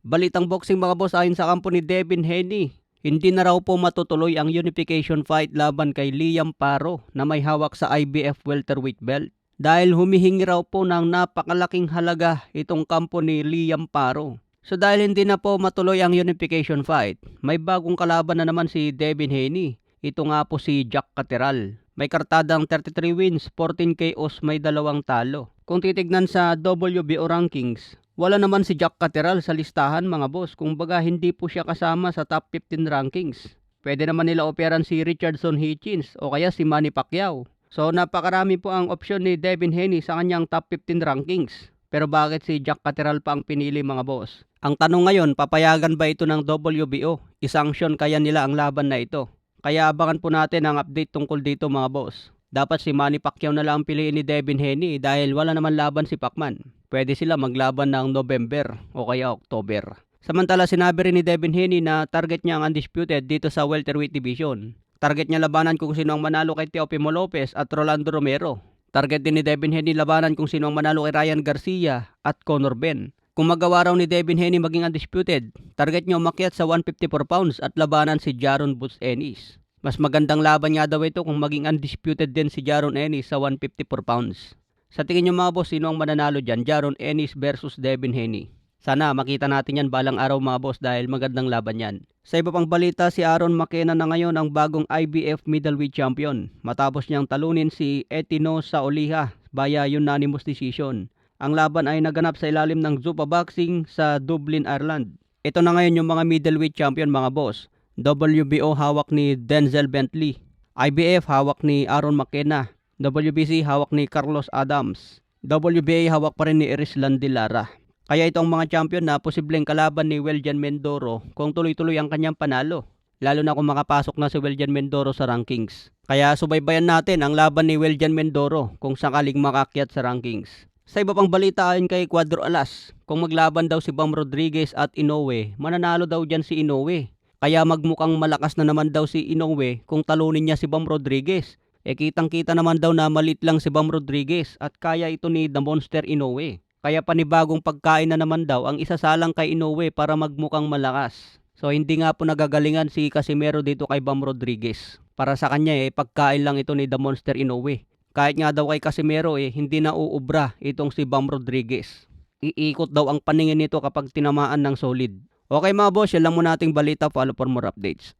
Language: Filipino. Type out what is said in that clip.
Balitang boxing mga boss, ayon sa kampo ni Devin Haney, hindi na raw po matutuloy ang unification fight laban kay Liam Paro na may hawak sa IBF welterweight belt. Dahil humihingi raw po ng napakalaking halaga itong kampo ni Liam Paro. So dahil hindi na po matuloy ang unification fight, may bagong kalaban na naman si Devin Haney. Ito nga po si Jack Catterall. May kartadang 33 wins, 14 KOs, may 2 talo. Kung titignan sa WBO rankings, wala naman si Jack Catterall sa listahan mga boss. Kung baga hindi po siya kasama sa top 15 rankings. Pwede naman nila operan si Richardson Hitchens o kaya si Manny Pacquiao. So napakarami po ang opsyon ni Devin Haney sa kanyang top 15 rankings. Pero bakit si Jack Catterall pa ang pinili mga boss? Ang tanong ngayon, papayagan ba ito ng WBO? I-sanction kaya nila ang laban na ito? Kaya abangan po natin ang update tungkol dito mga boss. Dapat si Manny Pacquiao na lang ang piliin ni Devin Haney dahil wala naman laban si Pacman. Pwede sila maglaban ng November o kaya October. Samantala sinabi rin ni Devin Haney na target niya ang undisputed dito sa welterweight division. Target niya labanan kung sino ang manalo kay Teofimo Lopez at Rolando Romero. Target din ni Devin Haney labanan kung sino ang manalo kay Ryan Garcia at Conor Benn. Kung magawa raw ni Devin Haney maging undisputed, target niya umakyat sa 154 pounds at labanan si Jaron Boots Ennis. Mas magandang laban nga daw ito kung maging undisputed din si Jaron Ennis sa 154 pounds. Sa tingin niyo mga boss, sino ang mananalo dyan? Jaron Ennis versus Devin Haney. Sana makita natin yan balang araw mga boss dahil magandang laban yan. Sa iba pang balita, si Aaron McKenna na ngayon ang bagong IBF middleweight champion matapos niyang talunin si Etino Saoliha via unanimous decision. Ang laban ay naganap sa ilalim ng Zuffa Boxing sa Dublin, Ireland. Ito na ngayon yung mga middleweight champion mga boss. WBO hawak ni Denzel Bentley. IBF hawak ni Aaron McKenna. WBC hawak ni Carlos Adams. WBA hawak pa rin ni Erislan De Lara. Kaya itong mga champion na posibleng kalaban ni Weljan Mindoro kung tuloy-tuloy ang kanyang panalo. Lalo na kung makapasok na si Weljan Mindoro sa rankings. Kaya subaybayan natin ang laban ni Weljan Mindoro kung sakaling makakyat sa rankings. Sa iba pang balita ayon kay Cuadro Alas, kung maglaban daw si Bam Rodriguez at Inoue, mananalo daw dyan si Inoue. Kaya magmukhang malakas na naman daw si Inoue kung talunin niya si Bam Rodriguez. Kitang-kita naman daw na malit lang si Bam Rodriguez at kaya ito ni The Monster Inoue. Kaya panibagong pagkain na naman daw ang isasalang kay Inoue para magmukhang malakas. So hindi nga po nagagalingan si Casimero dito kay Bam Rodriguez. Para sa kanya pagkain lang ito ni The Monster Inoue. Kahit nga daw kay Casimero hindi na uubra itong si Bam Rodriguez. Iikot daw ang paningin nito kapag tinamaan ng solid. Okay mga boss, yan lang muna ating balita. Follow for more updates.